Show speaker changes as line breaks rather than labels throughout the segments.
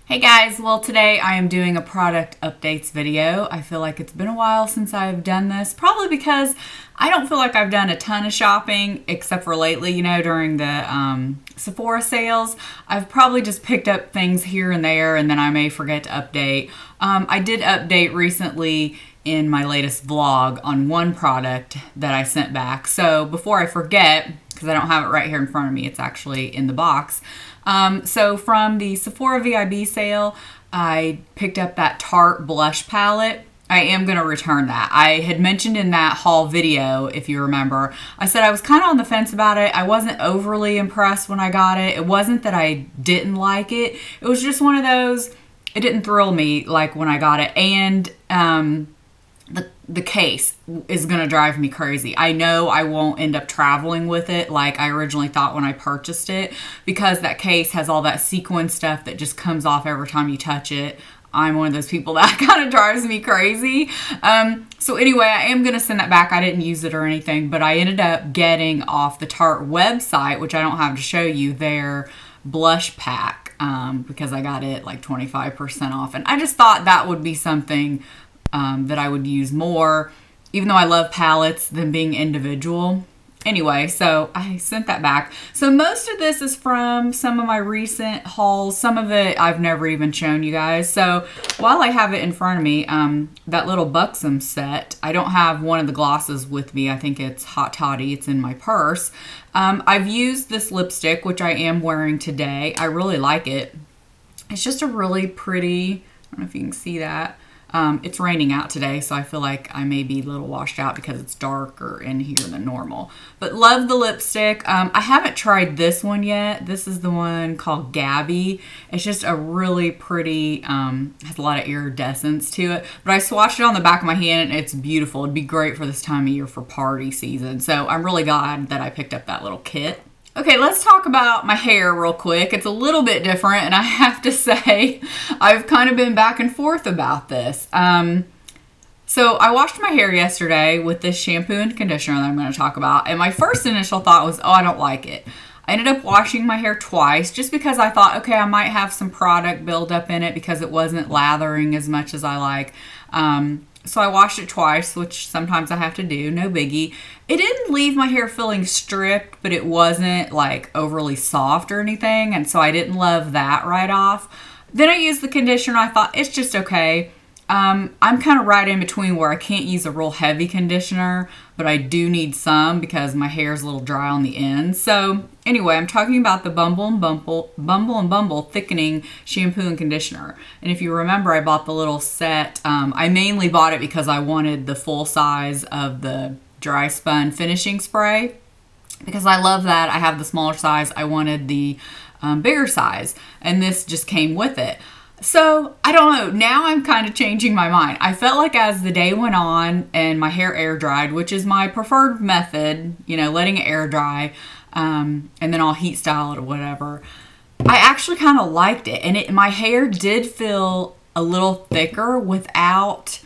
Hey guys, well today I am doing a product updates video. I feel like it's been a while since I've done this, probably because I don't feel like I've done a ton of shopping except for lately, during the Sephora sales. I've probably just picked up things here and there and then I may forget to update. I did update recently in my latest vlog on one product that I sent back. So before I forget, because I don't have it right here in front of me, it's actually in the box. So from the Sephora VIB sale, I picked up that Tarte blush palette. I am going to return that. I had mentioned in that haul video, if you remember, I said I was kind of on the fence about it. I wasn't overly impressed when I got it. It wasn't that I didn't like it. It was just one of those, it didn't thrill me like when I got it. And the case is going to drive me crazy. I know I won't end up traveling with it like I originally thought when I purchased it, because that case has all that sequin stuff that just comes off every time you touch it. I'm one of those people that kind of drives me crazy. So anyway, I am going to send that back. I didn't use it or anything, but I ended up getting off the Tarte website, which I don't have to show you, their blush pack, because I got it like 25% off. And I just thought that would be something that I would use more, even though I love palettes than being individual. Anyway, so I sent that back. So most of this is from some of my recent hauls. Some of it I've never even shown you guys. So while I have it in front of me, that little Buxom set, I don't have one of the glosses with me. I think it's Hot Toddy. It's in my purse. I've used this lipstick, which I am wearing today. I really like it. It's just a really pretty, I don't know if you can see that. It's raining out today, so I feel like I may be a little washed out because it's darker in here than normal. But love the lipstick. I haven't tried this one yet. This is the one called Gabby. It's just a really pretty, has a lot of iridescence to it. But I swatched it on the back of my hand and it's beautiful. It'd be great for this time of year for party season. So I'm really glad that I picked up that little kit. Okay, let's talk about my hair real quick. It's a little bit different, and I have to say, I've kind of been back and forth about this. So I washed my hair yesterday with this shampoo and conditioner that I'm going to talk about, and my first initial thought was, oh, I don't like it. I ended up washing my hair twice just because I thought, okay, I might have some product buildup in it because it wasn't lathering as much as I like. So I washed it twice, which sometimes I have to do, no biggie. It didn't leave my hair feeling stripped, but it wasn't like overly soft or anything, and so I didn't love that right off. Then I used the conditioner, I thought it's just okay. I'm kind of right in between where I can't use a real heavy conditioner, but I do need some because my hair is a little dry on the ends. So anyway, I'm talking about the Bumble and Bumble thickening shampoo and conditioner. And if you remember, I bought the little set. I mainly bought it because I wanted the full size of the dry spun finishing spray because I love that. I have the smaller size. I wanted the bigger size, and this just came with it. So, I don't know, now I'm kind of changing my mind. I felt like as the day went on and my hair air dried, which is my preferred method, letting it air dry, and then I'll heat style it or whatever, I actually kind of liked it. And my hair did feel a little thicker without,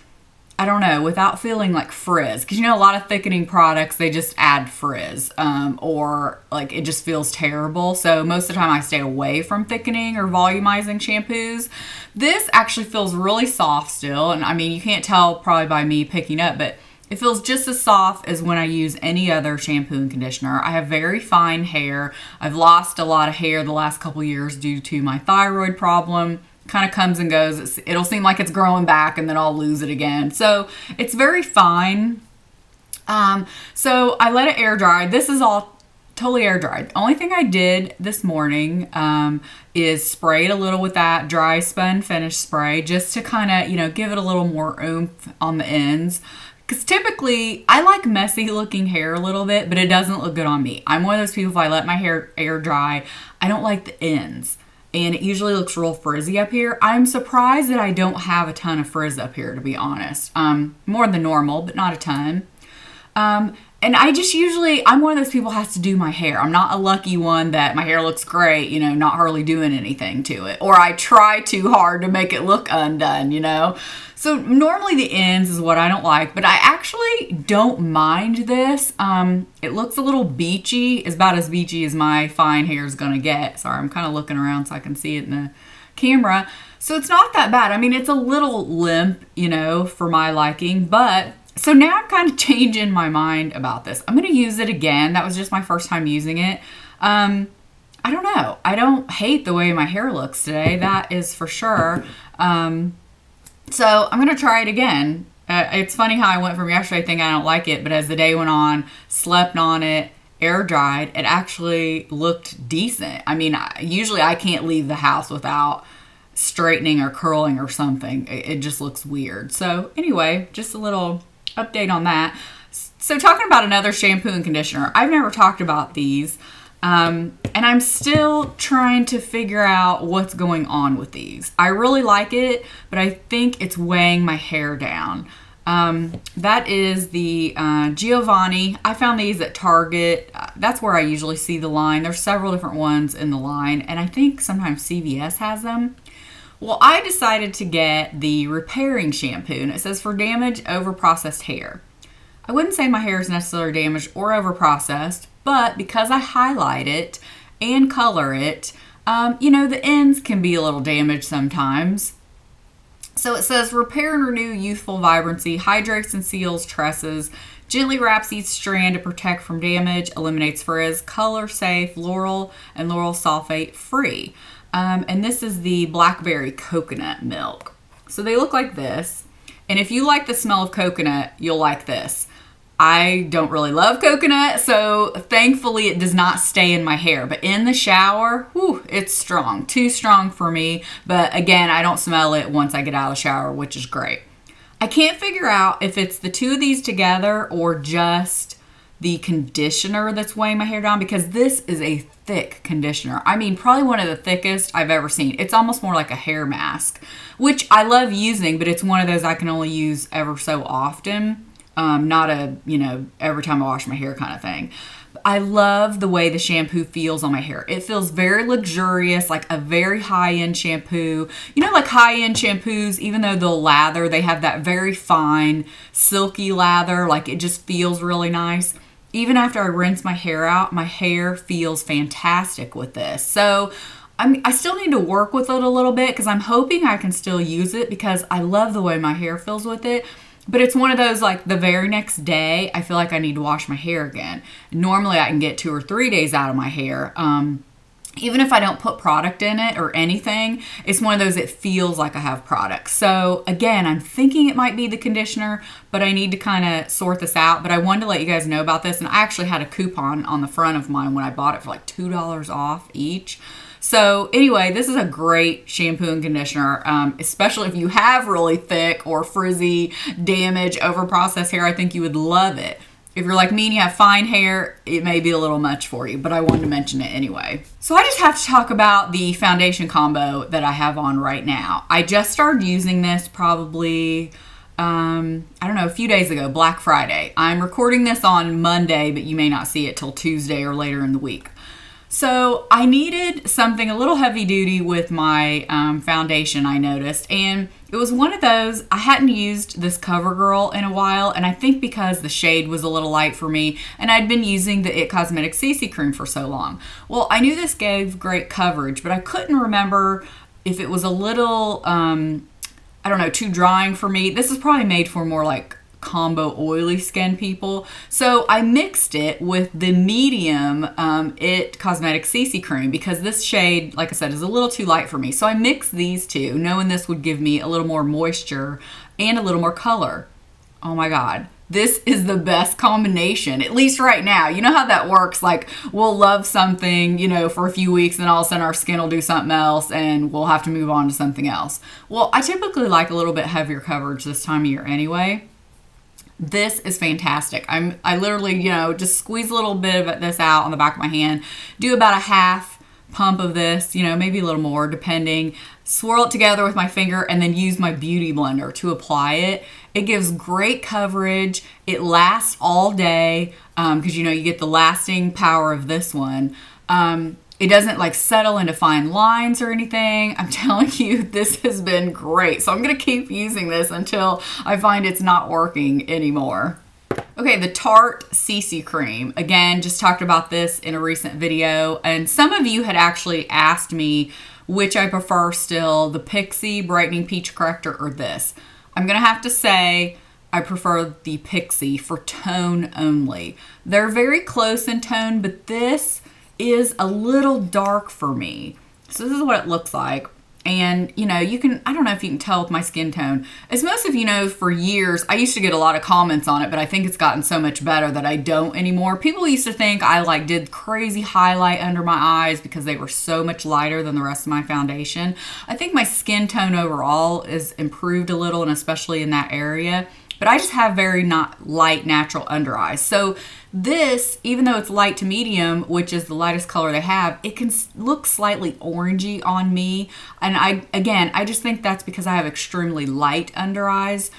I don't know, without feeling like frizz. Because a lot of thickening products, they just add frizz, or like it just feels terrible. So most of the time I stay away from thickening or volumizing shampoos. This actually feels really soft still. And I mean, you can't tell probably by me picking up, but it feels just as soft as when I use any other shampoo and conditioner. I have very fine hair. I've lost a lot of hair the last couple years due to my thyroid problem. Kind of comes and goes. It'll seem like it's growing back and then I'll lose it again. So it's very fine. So I let it air dry. This is all totally air dried. The only thing I did this morning is sprayed a little with that dry spun finish spray just to kind of, give it a little more oomph on the ends. Because typically, I like messy looking hair a little bit, but it doesn't look good on me. I'm one of those people, if I let my hair air dry, I don't like the ends. And it usually looks real frizzy up here. I'm surprised that I don't have a ton of frizz up here, to be honest. More than normal, but not a ton. And I just I'm one of those people who has to do my hair. I'm not a lucky one that my hair looks great, not hardly doing anything to it. Or I try too hard to make it look undone, So normally the ends is what I don't like, but I actually don't mind this. It looks a little beachy. It's about as beachy as my fine hair is gonna get. Sorry, I'm kind of looking around so I can see it in the camera. So it's not that bad. I mean, it's a little limp, you know, for my liking, but so now I'm kind of changing my mind about this. I'm going to use it again. That was just my first time using it. I don't know. I don't hate the way my hair looks today. That is for sure. So I'm going to try it again. It's funny how I went from yesterday thinking I don't like it, but as the day went on, slept on it, air dried, it actually looked decent. I mean, usually I can't leave the house without straightening or curling or something. It just looks weird. So anyway, just a little update on that. So talking about another shampoo and conditioner, I've never talked about these. And I'm still trying to figure out what's going on with these. I really like it, but I think it's weighing my hair down. That is the Giovanni. I found these at Target. That's where I usually see the line. There's several different ones in the line, and I think sometimes CVS has them. Well, I decided to get the repairing shampoo, and it says for damaged, over-processed hair. I wouldn't say my hair is necessarily damaged or over-processed, but because I highlight it and color it, you know, the ends can be a little damaged sometimes. So it says repair and renew youthful vibrancy, hydrates and seals tresses, gently wraps each strand to protect from damage, eliminates frizz, color safe, laurel and laurel sulfate free. And this is the blackberry coconut milk. So they look like this. And if you like the smell of coconut, you'll like this. I don't really love coconut, so thankfully it does not stay in my hair. But in the shower, whew, it's strong. Too strong for me. But again, I don't smell it once I get out of the shower, which is great. I can't figure out if it's the two of these together or just the conditioner that's weighing my hair down, because this is a thick conditioner. I mean, probably one of the thickest I've ever seen. It's almost more like a hair mask, which I love using, but it's one of those I can only use ever so often. Not a, you know, every time I wash my hair kind of thing. I love the way the shampoo feels on my hair. It feels very luxurious, like a very high-end shampoo. You know, like high-end shampoos, even though they'll lather, they have that very fine, silky lather. Like it just feels really nice. Even after I rinse my hair out, my hair feels fantastic with this. So I still need to work with it a little bit because I'm hoping I can still use it because I love the way my hair feels with it. But it's one of those, like, the very next day, I feel like I need to wash my hair again. Normally, I can get 2 or 3 days out of my hair. Even if I don't put product in it or anything, it's one of those that feels like I have product. So, again, I'm thinking it might be the conditioner, but I need to kind of sort this out. But I wanted to let you guys know about this. And I actually had a coupon on the front of mine when I bought it for like $2 off each. So anyway, this is a great shampoo and conditioner, especially if you have really thick or frizzy, damaged, over-processed hair. I think you would love it. If you're like me and you have fine hair, it may be a little much for you, but I wanted to mention it anyway. So I just have to talk about the foundation combo that I have on right now. I just started using this probably, I don't know, a few days ago, Black Friday. I'm recording this on Monday, but you may not see it till Tuesday or later in the week. So I needed something a little heavy duty with my foundation, I noticed, and it was one of those. I hadn't used this CoverGirl in a while, and I think because the shade was a little light for me, and I'd been using the It Cosmetics CC Cream for so long. Well, I knew this gave great coverage, but I couldn't remember if it was a little, I don't know, too drying for me. This is probably made for more like combo oily skin people. So I mixed it with the medium It Cosmetics CC Cream because this shade, like I said, is a little too light for me. So I mixed these two, knowing this would give me a little more moisture and a little more color. Oh my God. This is the best combination, at least right now. You know how that works. Like, we'll love something, you know, for a few weeks, and all of a sudden our skin will do something else and we'll have to move on to something else. Well, I typically like a little bit heavier coverage this time of year anyway. This is fantastic. I literally, you know, just squeeze a little bit of this out on the back of my hand, do about a half pump of this, you know, maybe a little more depending, swirl it together with my finger, and then use my beauty blender to apply it. It gives great coverage. It lasts all day because, you know, you get the lasting power of this one. It doesn't like settle into fine lines or anything. I'm telling you, this has been great. So I'm going to keep using this until I find it's not working anymore. Okay, the Tarte CC Cream. Again, just talked about this in a recent video. And some of you had actually asked me which I prefer still, the Pixie Brightening Peach Corrector or this. I'm going to have to say I prefer the Pixie for tone only. They're very close in tone, but this is a little dark for me. So this is what it looks like. And, you know, you can, I don't know if you can tell with my skin tone. As most of you know, for years, I used to get a lot of comments on it, but I think it's gotten so much better that I don't anymore. People used to think I like did crazy highlight under my eyes because they were so much lighter than the rest of my foundation. I think my skin tone overall is improved a little, and especially in that area. But I just have very not light natural under eyes. So this, even though it's light to medium, which is the lightest color they have, it can look slightly orangey on me. And I just think that's because I have extremely light under eyes.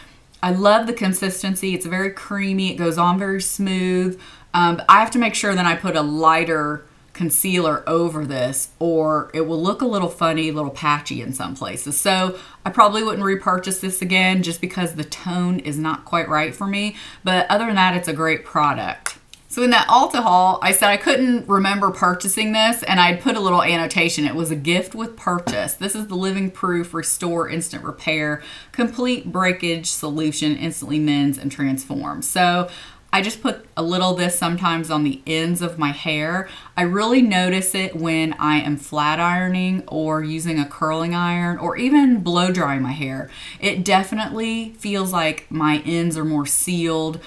I love the consistency. It's very creamy. It goes on very smooth. But I have to make sure that I put a lighter concealer over this, or it will look a little funny, a little patchy in some places. So I probably wouldn't repurchase this again just because the tone is not quite right for me. But other than that, it's a great product. So in that Ulta haul, I said I couldn't remember purchasing this, and I'd put a little annotation. It was a gift with purchase. This is the Living Proof Restore Instant Repair Complete Breakage Solution, Instantly Mends and Transforms. So I just put a little of this sometimes on the ends of my hair. I really notice it when I am flat ironing or using a curling iron or even blow drying my hair. It definitely feels like my ends are more sealed.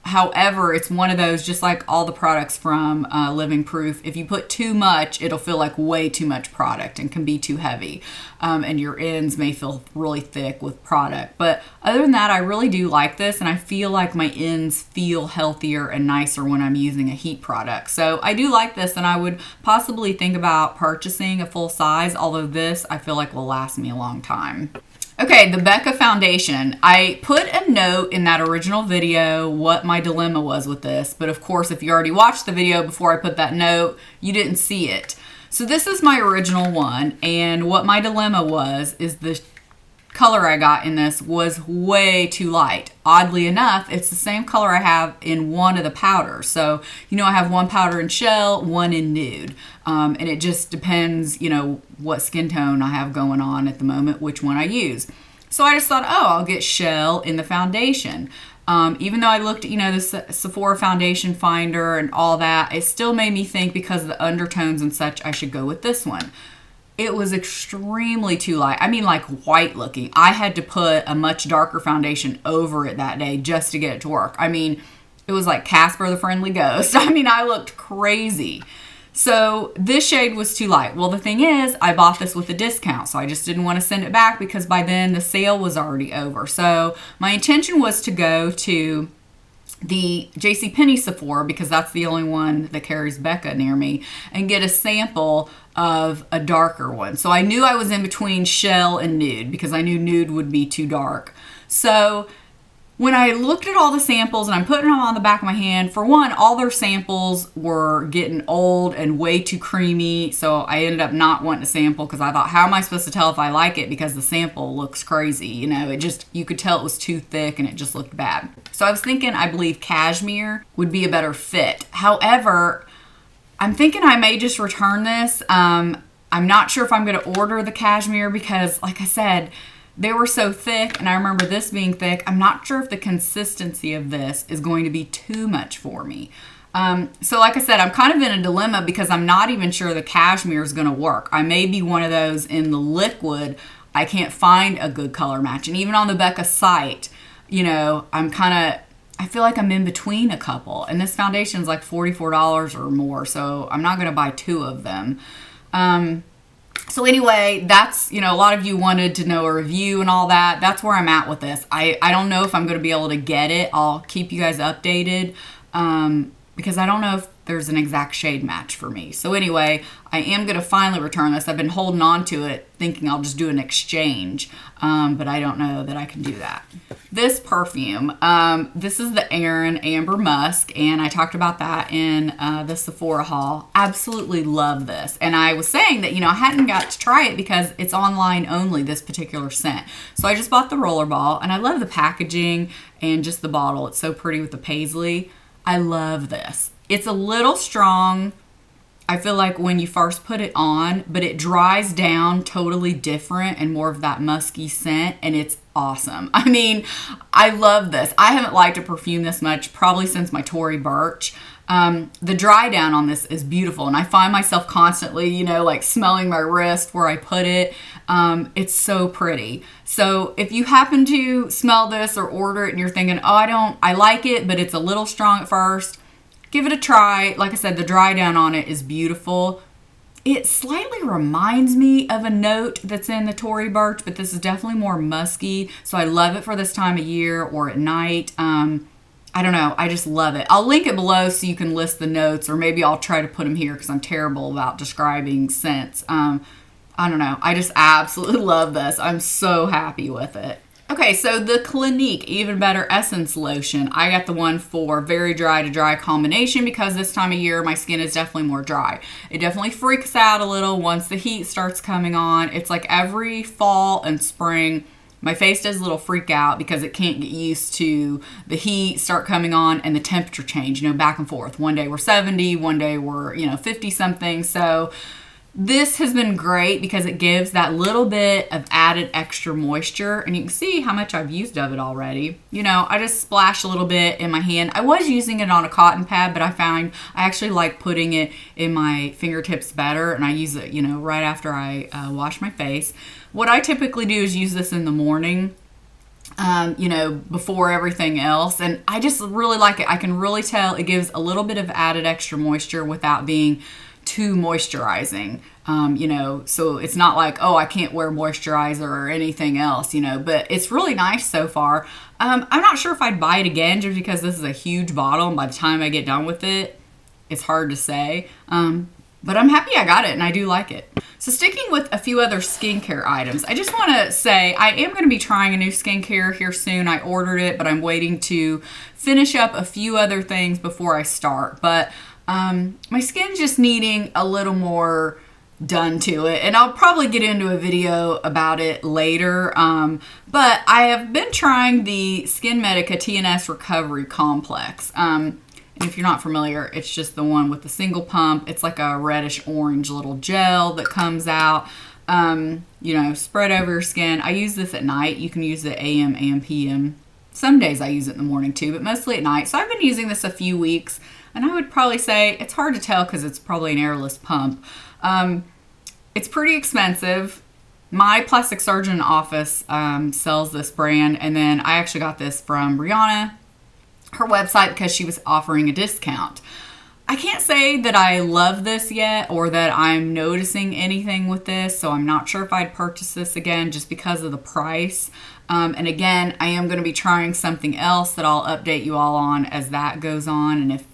However, it's one of those, just like all the products from Living Proof, if you put too much, it'll feel like way too much product and can be too heavy. And your ends may feel really thick with product. But other than that, I really do like this, and I feel like my ends feel healthier and nicer when I'm using a heat product. So I do like this, and I would possibly think about purchasing a full size, although this I feel like will last me a long time. Okay, the Becca foundation. I put a note in that original video what my dilemma was with this, but of course, if you already watched the video before I put that note, you didn't see it. So this is my original one, and what my dilemma was is the color I got in this was way too light. Oddly enough, it's the same color I have in one of the powders. So, you know, I have one powder in shell, one in nude. And it just depends, you know, what skin tone I have going on at the moment, which one I use. So I just thought, oh, I'll get shell in the foundation. Even though I looked at, you know, the Sephora foundation finder and all that, it still made me think because of the undertones and such, I should go with this one. It was extremely too light. I mean, like white looking. I had to put a much darker foundation over it that day just to get it to work. I mean, it was like Casper the Friendly Ghost. I mean, I looked crazy. So this shade was too light. Well, the thing is, I bought this with a discount, so I just didn't want to send it back because by then the sale was already over. So my intention was to go to the JCPenney Sephora, because that's the only one that carries Becca near me, and get a sample of a darker one. So I knew I was in between shell and nude because I knew nude would be too dark. So when I looked at all the samples, and I'm putting them on the back of my hand, for one, all their samples were getting old and way too creamy, so I ended up not wanting to sample because I thought, how am I supposed to tell if I like it because the sample looks crazy, you know, it just, you could tell it was too thick and it just looked bad. So I was thinking, I believe cashmere would be a better fit. However, I'm thinking I may just return this. I'm not sure if I'm going to order the cashmere because, like I said, they were so thick, and I remember this being thick. I'm not sure if the consistency of this is going to be too much for me. So like I said, I'm kind of in a dilemma because I'm not even sure the cashmere is going to work. I may be one of those in the liquid. I can't find a good color match. And even on the Becca site, you know, I feel like I'm in between a couple. And this foundation is like $44 or more, so I'm not going to buy two of them. So anyway, that's, you know, a lot of you wanted to know a review and all that. That's where I'm at with this. I don't know if I'm going to be able to get it. I'll keep you guys updated because I don't know if there's an exact shade match for me. So anyway, I am going to finally return this. I've been holding on to it thinking I'll just do an exchange, but I don't know that I can do that. This perfume, this is the Erin Amber Musk, and I talked about that in the Sephora haul. Absolutely love this. And I was saying that, you know, I hadn't got to try it because it's online only, this particular scent. So I just bought the rollerball, and I love the packaging and just the bottle. It's so pretty with the paisley. I love this. It's a little strong. I feel like when you first put it on, but it dries down totally different and more of that musky scent, and it's awesome. I mean, I love this. I haven't liked a perfume this much probably since my Tory Burch. The dry down on this is beautiful, and I find myself constantly, you know, like smelling my wrist where I put it. It's so pretty. So if you happen to smell this or order it and you're thinking, oh, I like it, but it's a little strong at first, give it a try. Like I said, the dry down on it is beautiful. It slightly reminds me of a note that's in the Tory Burch, but this is definitely more musky. So I love it for this time of year or at night. I don't know. I just love it. I'll link it below so you can list the notes, or maybe I'll try to put them here because I'm terrible about describing scents. I don't know. I just absolutely love this. I'm so happy with it. Okay, so the Clinique Even Better Essence Lotion. I got the one for very dry to dry combination because this time of year my skin is definitely more dry. It definitely freaks out a little once the heat starts coming on. It's like every fall and spring, my face does a little freak out because it can't get used to the heat start coming on and the temperature change, you know, back and forth. One day we're 70, one day we're, 50 something. So this has been great because it gives that little bit of added extra moisture, and you can see how much I've used of it already. I just splash a little bit in my hand. I was using it on a cotton pad, but I found I actually like putting it in my fingertips better, and I use it, right after I wash my face. What I typically do is use this in the morning, before everything else. And I just really like it. I can really tell it gives a little bit of added extra moisture without being too moisturizing. So it's not like, oh, I can't wear moisturizer or anything else, but it's really nice so far. I'm not sure if I'd buy it again just because this is a huge bottle, and by the time I get done with it, it's hard to say. But I'm happy I got it, and I do like it. So sticking with a few other skincare items, I just want to say I am going to be trying a new skincare here soon. I ordered it, but I'm waiting to finish up a few other things before I start. But my skin's just needing a little more done to it, and I'll probably get into a video about it later. But I have been trying the Skin Medica TNS Recovery Complex. And if you're not familiar, it's just the one with the single pump. It's like a reddish orange little gel that comes out, spread over your skin. I use this at night. You can use it AM and PM. Some days I use it in the morning too, but mostly at night. So I've been using this a few weeks, and I would probably say it's hard to tell because it's probably an airless pump. It's pretty expensive. My plastic surgeon office sells this brand, and then I actually got this from Brianna, her website, because she was offering a discount. I can't say that I love this yet or that I'm noticing anything with this, so I'm not sure if I'd purchase this again just because of the price. And again, I am going to be trying something else that I'll update you all on as that goes on, and if,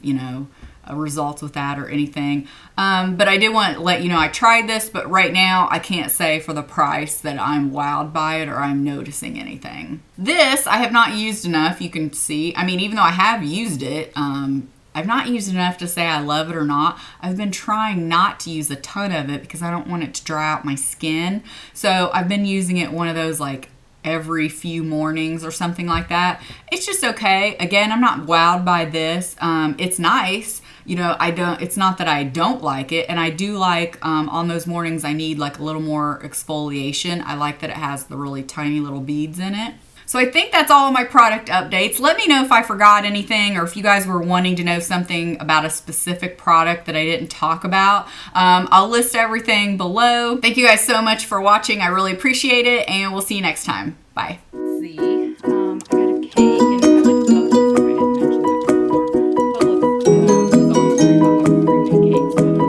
results with that or anything. But I did want to let you know I tried this, but right now I can't say for the price that I'm wowed by it or I'm noticing anything. This I have not used enough, you can see. I mean, even though I have used it, I've not used enough to say I love it or not. I've been trying not to use a ton of it because I don't want it to dry out my skin. So I've been using it one of those like every few mornings or something like that. It's just okay. Again, I'm not wowed by this. It's nice. It's not that I don't like it, and I do like on those mornings I need like a little more exfoliation. I like that it has the really tiny little beads in it. So I think that's all my product updates. Let me know if I forgot anything or if you guys were wanting to know something about a specific product that I didn't talk about. I'll list everything below. Thank you guys so much for watching. I really appreciate it, and we'll see you next time. Bye.